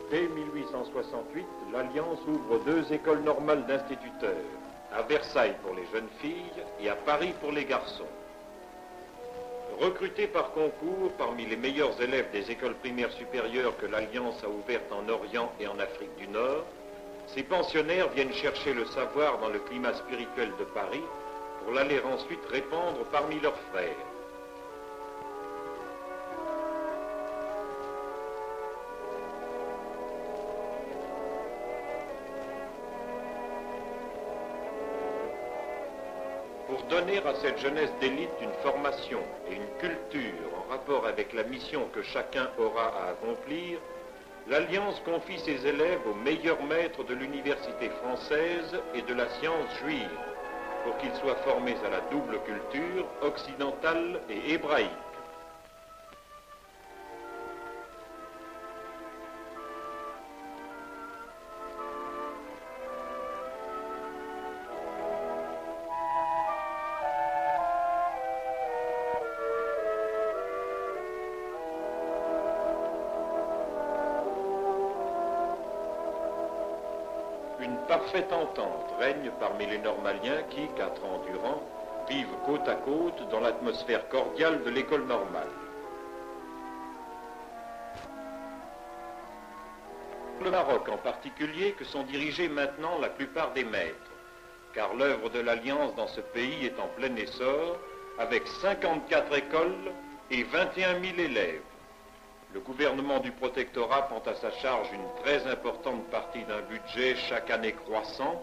Dès 1868, l'Alliance ouvre 2 écoles normales d'instituteurs, à Versailles pour les jeunes filles et à Paris pour les garçons. Recrutés par concours parmi les meilleurs élèves des écoles primaires supérieures que l'Alliance a ouvertes en Orient et en Afrique du Nord, ces pensionnaires viennent chercher le savoir dans le climat spirituel de Paris pour l'aller ensuite répandre parmi leurs frères. Pour donner à cette jeunesse d'élite une formation et une culture en rapport avec la mission que chacun aura à accomplir, l'Alliance confie ses élèves aux meilleurs maîtres de l'université française et de la science juive, pour qu'ils soient formés à la double culture occidentale et hébraïque. Une parfaite entente règne parmi les Normaliens qui, 4 ans durant, vivent côte à côte dans l'atmosphère cordiale de l'école normale. Le Maroc en particulier, que sont dirigés maintenant la plupart des maîtres, car l'œuvre de l'Alliance dans ce pays est en plein essor, avec 54 écoles et 21 000 élèves. Le gouvernement du protectorat prend à sa charge une très importante partie d'un budget chaque année croissant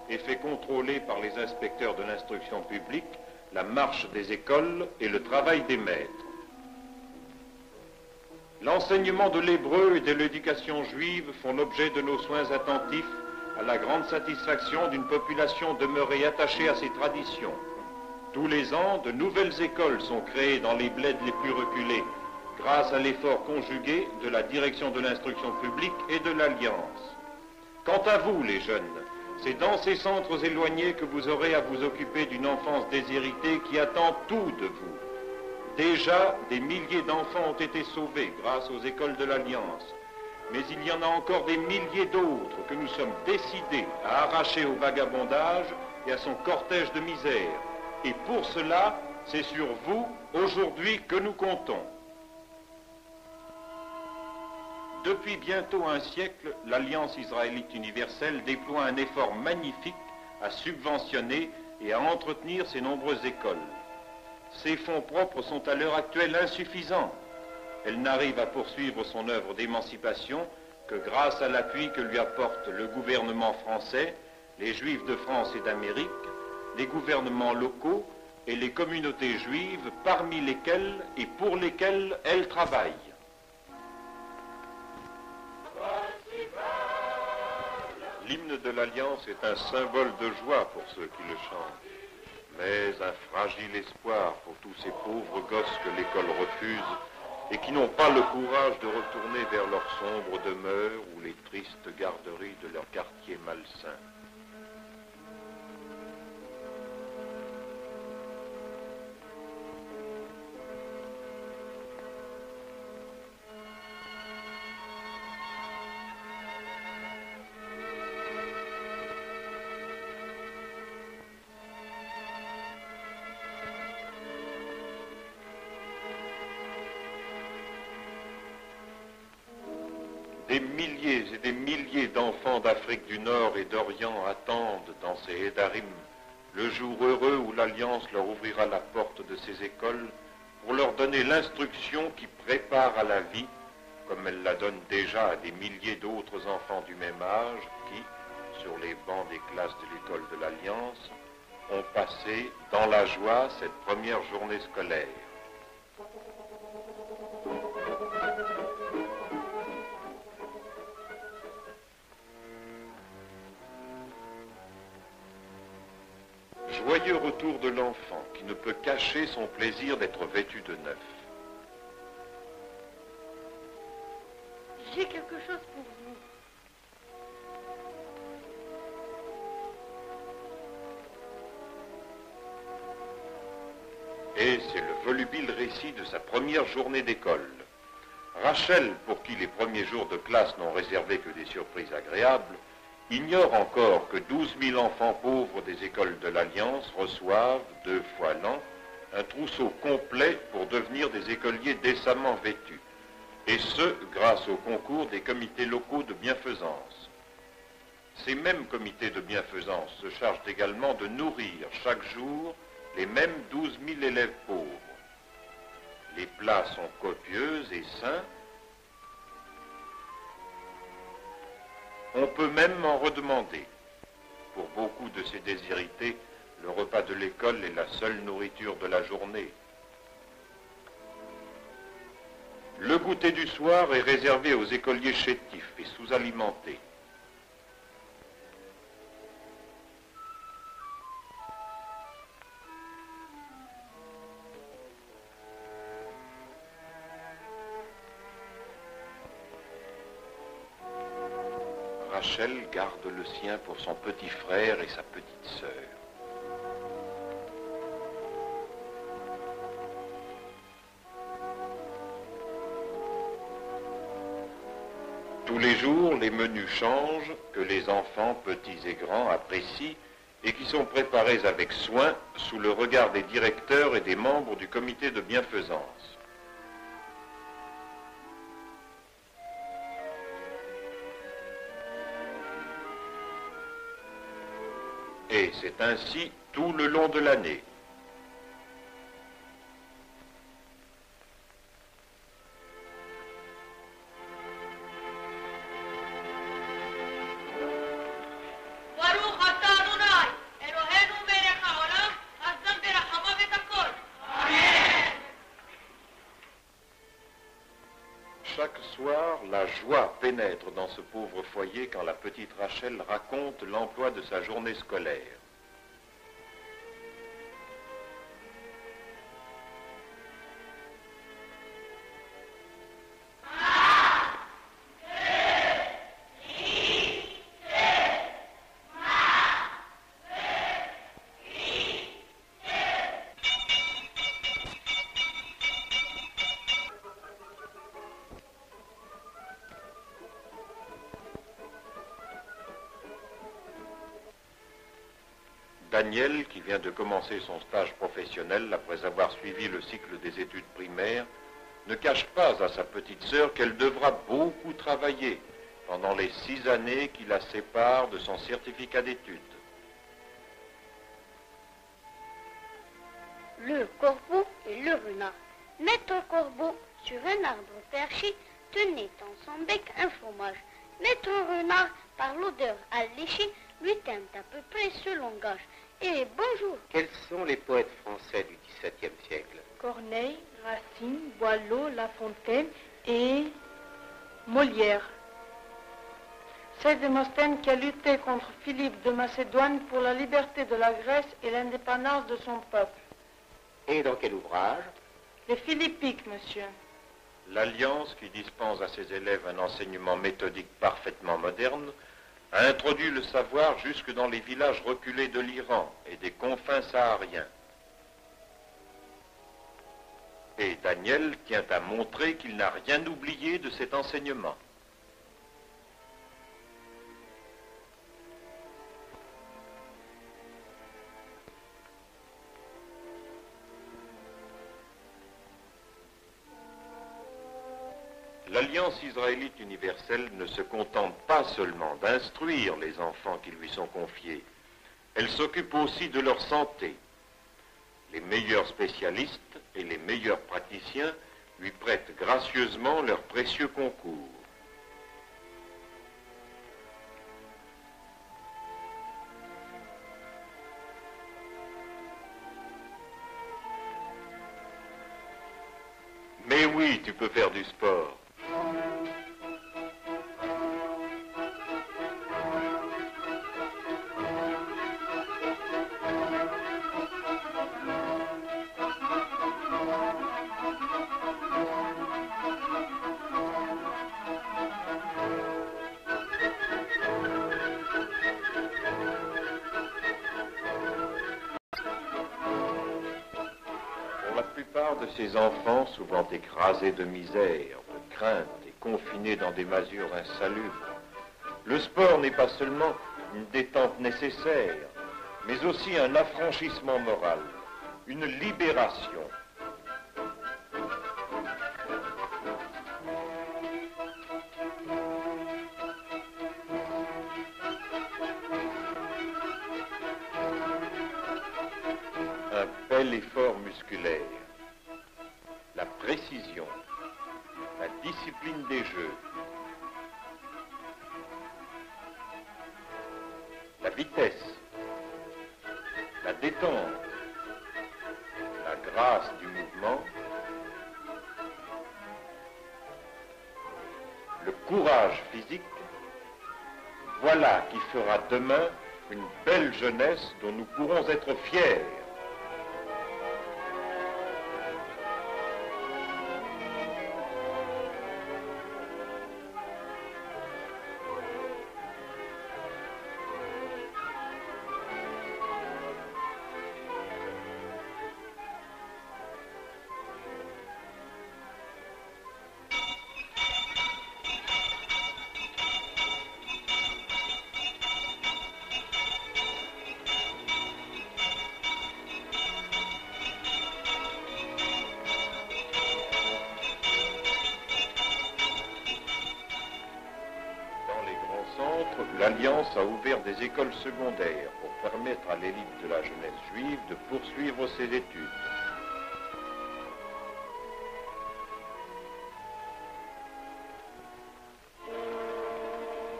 et fait contrôler par les inspecteurs de l'instruction publique la marche des écoles et le travail des maîtres. L'enseignement de l'hébreu et de l'éducation juive font l'objet de nos soins attentifs à la grande satisfaction d'une population demeurée attachée à ces traditions. Tous les ans, de nouvelles écoles sont créées dans les bleds les plus reculés, grâce à l'effort conjugué de la direction de l'instruction publique et de l'Alliance. Quant à vous, les jeunes, c'est dans ces centres éloignés que vous aurez à vous occuper d'une enfance déshéritée qui attend tout de vous. Déjà, des milliers d'enfants ont été sauvés grâce aux écoles de l'Alliance, mais il y en a encore des milliers d'autres que nous sommes décidés à arracher au vagabondage et à son cortège de misère. Et pour cela, c'est sur vous, aujourd'hui, que nous comptons. Depuis bientôt un siècle, l'Alliance israélite universelle déploie un effort magnifique à subventionner et à entretenir ses nombreuses écoles. Ses fonds propres sont à l'heure actuelle insuffisants. Elle n'arrive à poursuivre son œuvre d'émancipation que grâce à l'appui que lui apporte le gouvernement français, les Juifs de France et d'Amérique, les gouvernements locaux et les communautés juives parmi lesquelles et pour lesquelles elle travaille. L'hymne de l'Alliance est un symbole de joie pour ceux qui le chantent, mais un fragile espoir pour tous ces pauvres gosses que l'école refuse et qui n'ont pas le courage de retourner vers leur sombre demeure ou les tristes garderies de leur quartier malsain. Des milliers et des milliers d'enfants d'Afrique du Nord et d'Orient attendent dans ces Hédarim le jour heureux où l'Alliance leur ouvrira la porte de ces écoles pour leur donner l'instruction qui prépare à la vie, comme elle la donne déjà à des milliers d'autres enfants du même âge qui, sur les bancs des classes de l'école de l'Alliance, ont passé dans la joie cette première journée scolaire. Joyeux retour de l'enfant qui ne peut cacher son plaisir d'être vêtu de neuf. J'ai quelque chose pour vous. Et c'est le volubile récit de sa première journée d'école. Rachel, pour qui les premiers jours de classe n'ont réservé que des surprises agréables, ignore encore que 12 000 enfants pauvres des écoles de l'Alliance reçoivent, 2 fois l'an, un trousseau complet pour devenir des écoliers décemment vêtus, et ce, grâce au concours des comités locaux de bienfaisance. Ces mêmes comités de bienfaisance se chargent également de nourrir chaque jour les mêmes 12 000 élèves pauvres. Les plats sont copieux et sains. On peut même en redemander. Pour beaucoup de ces déshérités, le repas de l'école est la seule nourriture de la journée. Le goûter du soir est réservé aux écoliers chétifs et sous-alimentés. Rachel garde le sien pour son petit frère et sa petite sœur. Tous les jours, les menus changent, que les enfants, petits et grands, apprécient et qui sont préparés avec soin sous le regard des directeurs et des membres du comité de bienfaisance. Et c'est ainsi tout le long de l'année. Chaque soir, la joie pénètre dans ce pauvre foyer quand la petite Rachel raconte l'emploi de sa journée scolaire. Daniel, qui vient de commencer son stage professionnel après avoir suivi le cycle des études primaires, ne cache pas à sa petite sœur qu'elle devra beaucoup travailler pendant les 6 années qui la séparent de son certificat d'études. Le corbeau et le renard. Maître corbeau, sur un arbre perché, tenait en son bec un fromage. Maître renard, par l'odeur alléchée, lui tint à peu près ce langage. Et bonjour. Quels sont les poètes français du XVIIe siècle? Corneille, Racine, Boileau, La Fontaine et Molière. C'est Démosthène qui a lutté contre Philippe de Macédoine pour la liberté de la Grèce et l'indépendance de son peuple. Et dans quel ouvrage? Les Philippiques, monsieur. L'Alliance, qui dispense à ses élèves un enseignement méthodique parfaitement moderne, a introduit le savoir jusque dans les villages reculés de l'Iran et des confins sahariens. Et Daniel tient à montrer qu'il n'a rien oublié de cet enseignement. L'Alliance israélite universelle ne se contente pas seulement d'instruire les enfants qui lui sont confiés, elle s'occupe aussi de leur santé. Les meilleurs spécialistes et les meilleurs praticiens lui prêtent gracieusement leurs précieux concours. Mais oui, tu peux faire du sport. Pour la plupart de ces enfants, souvent écrasés de misère, de crainte et confinés dans des masures insalubres. Le sport n'est pas seulement une détente nécessaire, mais aussi un affranchissement moral, une libération. Un bel effort musculaire, la précision, la discipline des jeux, la vitesse, la détente, la grâce du mouvement, le courage physique, voilà qui fera demain une belle jeunesse dont nous pourrons être fiers. L'Alliance a ouvert des écoles secondaires pour permettre à l'élite de la jeunesse juive de poursuivre ses études.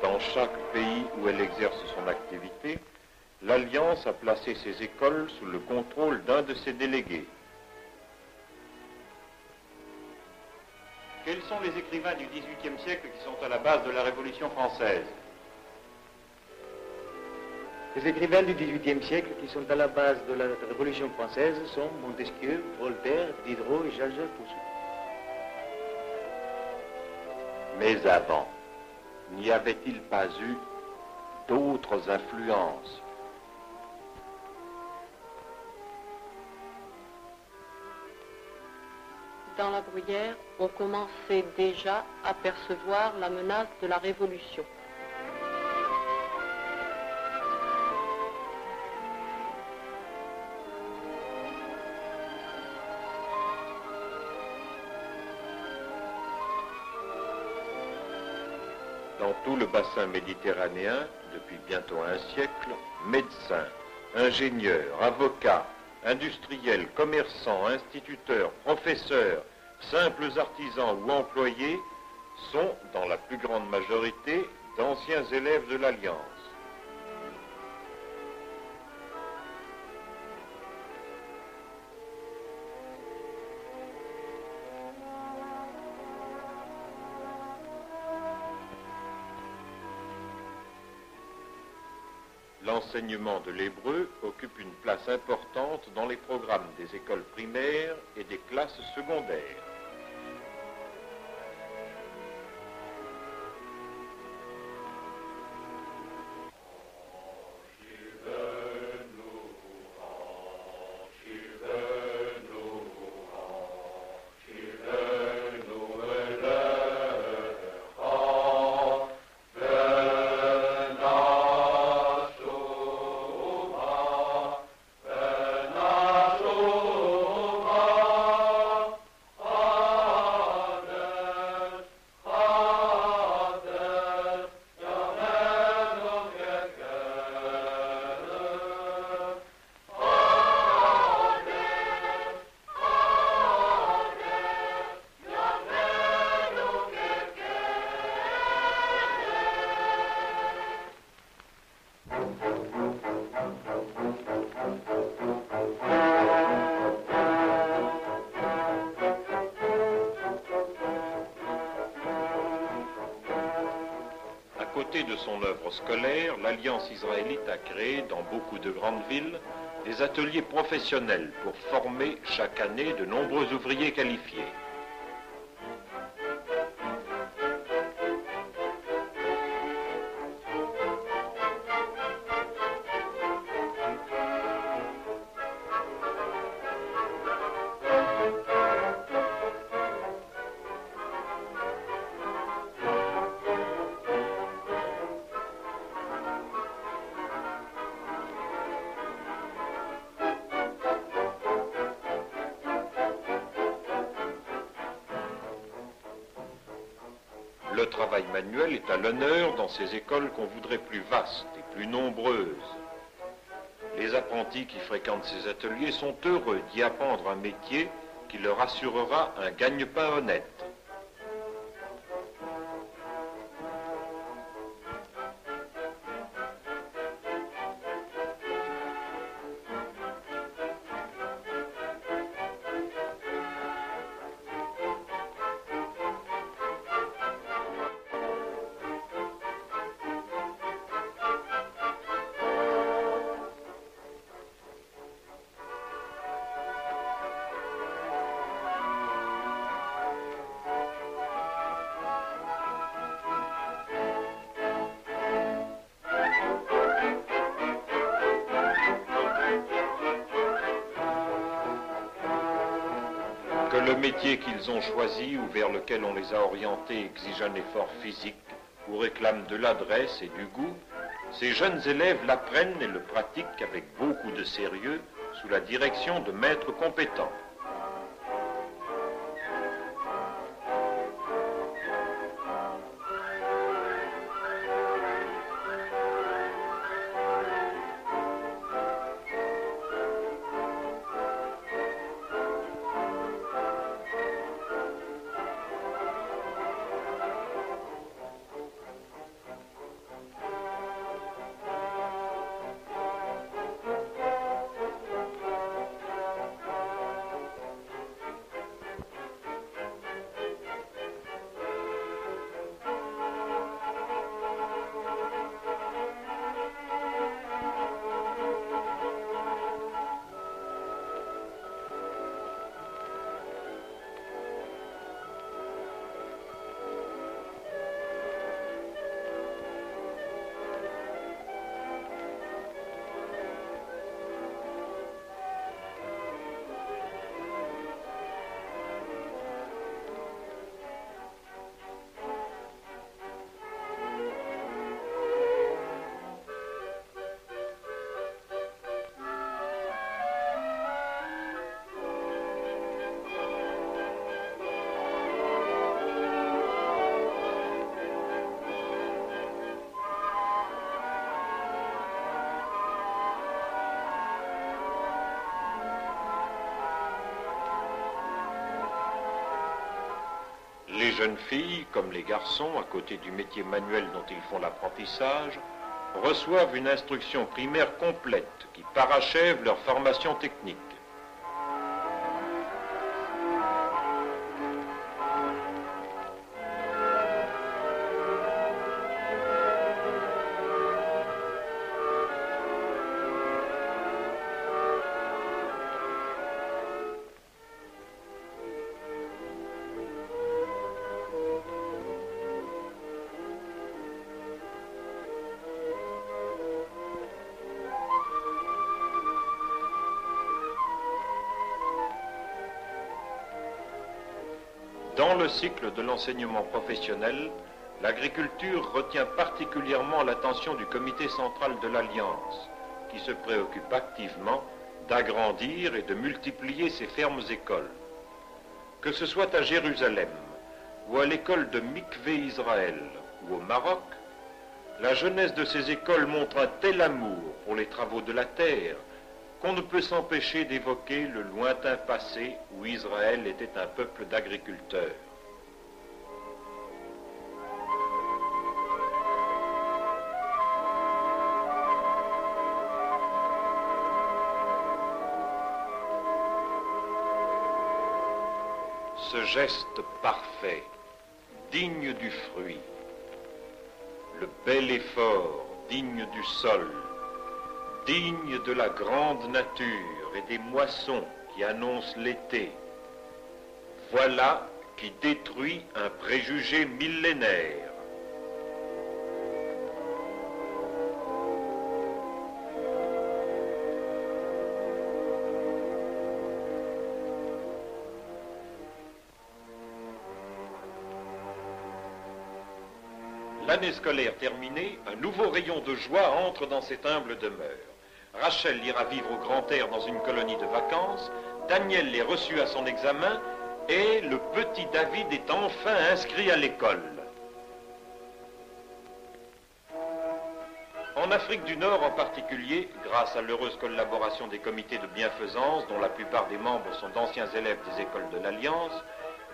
Dans chaque pays où elle exerce son activité, l'Alliance a placé ses écoles sous le contrôle d'un de ses délégués. Quels sont les écrivains du XVIIIe siècle qui sont à la base de la Révolution française? Les écrivains du XVIIIe siècle qui sont à la base de la Révolution française sont Montesquieu, Voltaire, Diderot et Jean-Jacques Rousseau. Mais avant, n'y avait-il pas eu d'autres influences? Dans la bruyère, on commençait déjà à percevoir la menace de la Révolution. Dans tout le bassin méditerranéen, depuis bientôt un siècle, médecins, ingénieurs, avocats, industriels, commerçants, instituteurs, professeurs, simples artisans ou employés sont, dans la plus grande majorité, d'anciens élèves de l'Alliance. L'enseignement de l'hébreu occupe une place importante dans les programmes des écoles primaires et des classes secondaires. À côté de son œuvre scolaire, l'Alliance israélite a créé dans beaucoup de grandes villes des ateliers professionnels pour former chaque année de nombreux ouvriers qualifiés. travail manuel est à l'honneur dans ces écoles qu'on voudrait plus vastes et plus nombreuses. Les apprentis qui fréquentent ces ateliers sont heureux d'y apprendre un métier qui leur assurera un gagne-pain honnête. Que le métier qu'ils ont choisi ou vers lequel on les a orientés exige un effort physique ou réclame de l'adresse et du goût, ces jeunes élèves l'apprennent et le pratiquent avec beaucoup de sérieux sous la direction de maîtres compétents. Les jeunes filles, comme les garçons, à côté du métier manuel dont ils font l'apprentissage, reçoivent une instruction primaire complète qui parachève leur formation technique. Dans le cycle de l'enseignement professionnel, l'agriculture retient particulièrement l'attention du comité central de l'Alliance, qui se préoccupe activement d'agrandir et de multiplier ses fermes écoles. Que ce soit à Jérusalem, ou à l'école de Mikvé Israël, ou au Maroc, la jeunesse de ces écoles montre un tel amour pour les travaux de la terre qu'on ne peut s'empêcher d'évoquer le lointain passé où Israël était un peuple d'agriculteurs. Ce geste parfait, digne du fruit, le bel effort, digne du sol, digne de la grande nature et des moissons qui annoncent l'été. Voilà qui détruit un préjugé millénaire. L'année scolaire terminée, un nouveau rayon de joie entre dans cette humble demeure. Rachel ira vivre au grand air dans une colonie de vacances, Daniel est reçu à son examen et le petit David est enfin inscrit à l'école. En Afrique du Nord en particulier, grâce à l'heureuse collaboration des comités de bienfaisance, dont la plupart des membres sont d'anciens élèves des écoles de l'Alliance,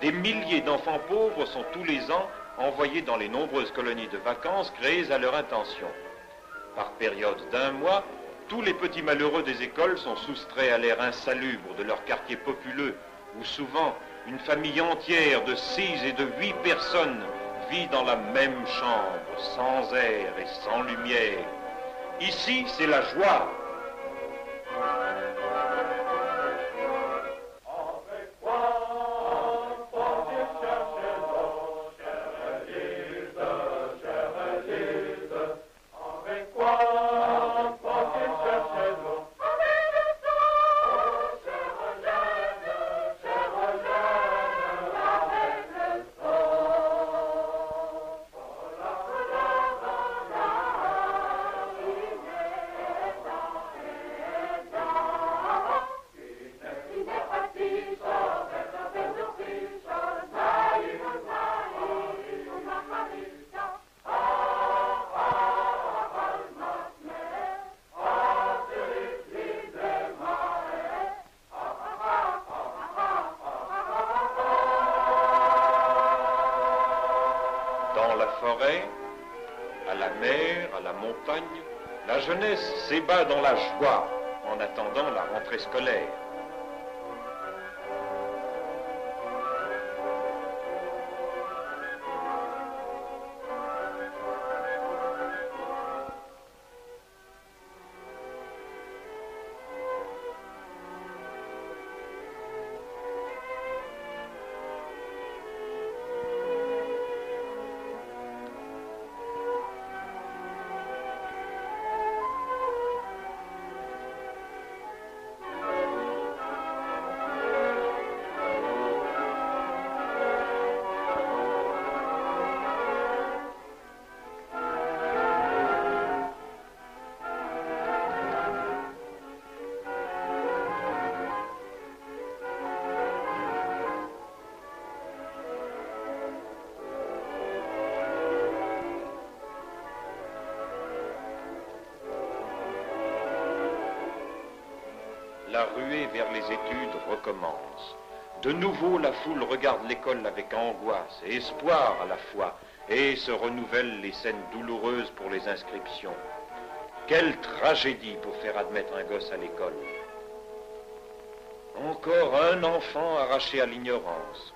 des milliers d'enfants pauvres sont tous les ans envoyés dans les nombreuses colonies de vacances créées à leur intention. Par période d'1 mois, tous les petits malheureux des écoles sont soustraits à l'air insalubre de leur quartier populeux, où souvent une famille entière de 6 et de 8 personnes vit dans la même chambre, sans air et sans lumière. Ici, c'est la joie. Dans la forêt, à la mer, à la montagne, la jeunesse s'ébat dans la joie en attendant la rentrée scolaire. La ruée vers les études recommence. De nouveau, la foule regarde l'école avec angoisse et espoir à la fois, et se renouvellent les scènes douloureuses pour les inscriptions. Quelle tragédie pour faire admettre un gosse à l'école. Encore un enfant arraché à l'ignorance.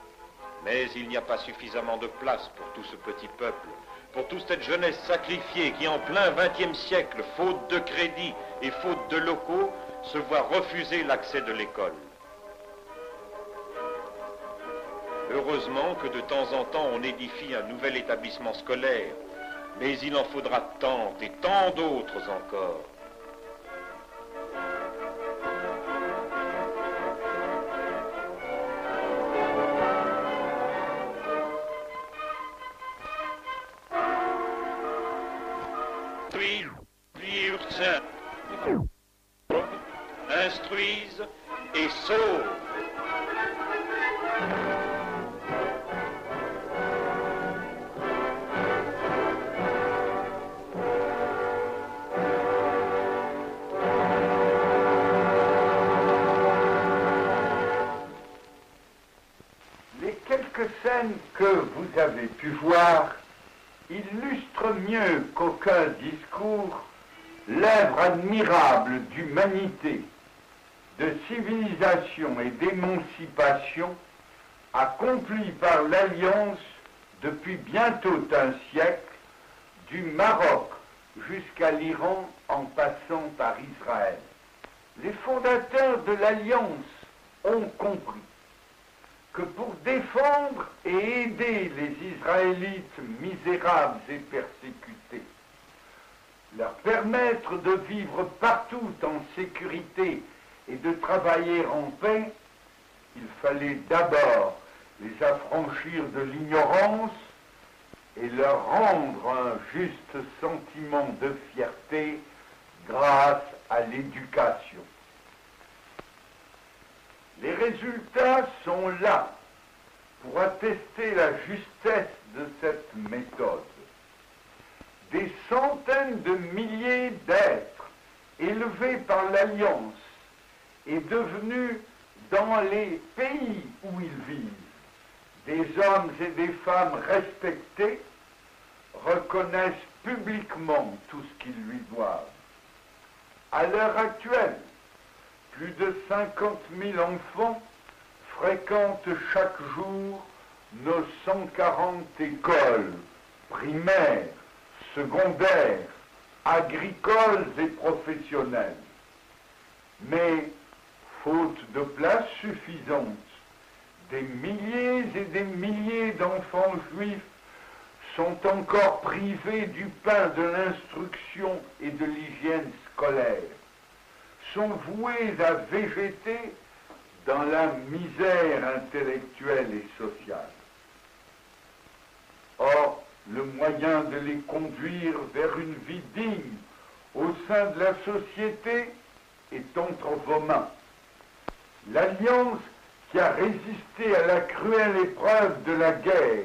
Mais il n'y a pas suffisamment de place pour tout ce petit peuple, pour toute cette jeunesse sacrifiée qui, en plein XXe siècle, faute de crédit et faute de locaux, se voit refuser l'accès de l'école. Heureusement que de temps en temps on édifie un nouvel établissement scolaire, mais il en faudra tant et tant d'autres encore. Instruisent et sauvent. Les quelques scènes que vous avez pu voir illustrent mieux qu'aucun discours l'œuvre admirable d'humanité, de civilisation et d'émancipation accomplie par l'Alliance depuis bientôt un siècle, du Maroc jusqu'à l'Iran en passant par Israël. Les fondateurs de l'Alliance ont compris que pour défendre et aider les Israélites misérables et persécutés, leur permettre de vivre partout en sécurité et de travailler en paix, il fallait d'abord les affranchir de l'ignorance et leur rendre un juste sentiment de fierté grâce à l'éducation. Les résultats sont là pour attester la justesse de cette méthode. Des centaines de milliers d'êtres élevés par l'Alliance et devenus dans les pays où ils vivent des hommes et des femmes respectés, reconnaissent publiquement tout ce qu'ils lui doivent. À l'heure actuelle, plus de 50 000 enfants fréquentent chaque jour nos 140 écoles primaires, secondaires, agricoles et professionnelles. Mais, faute de place suffisante, des milliers et des milliers d'enfants juifs sont encore privés du pain de l'instruction et de l'hygiène scolaire, sont voués à végéter dans la misère intellectuelle et sociale. Or, le moyen de les conduire vers une vie digne au sein de la société est entre vos mains. L'Alliance qui a résisté à la cruelle épreuve de la guerre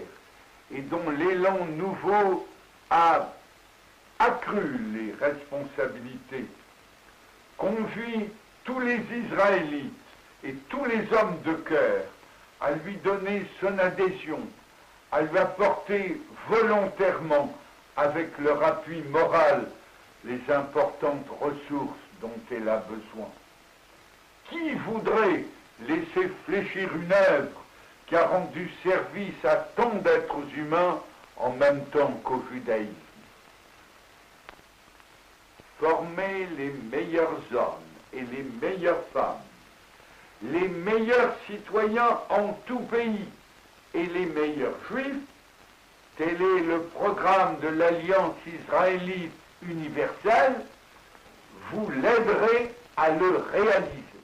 et dont l'élan nouveau a accru les responsabilités, conduit tous les Israélites et tous les hommes de cœur à lui donner son adhésion, à lui apporter volontairement, avec leur appui moral, les importantes ressources dont elle a besoin. Qui voudrait laisser fléchir une œuvre qui a rendu service à tant d'êtres humains en même temps qu'au judaïsme? Former les meilleurs hommes et les meilleures femmes, les meilleurs citoyens en tout pays et les meilleurs juifs, tel est le programme de l'Alliance israélite universelle. Vous l'aiderez à le réaliser.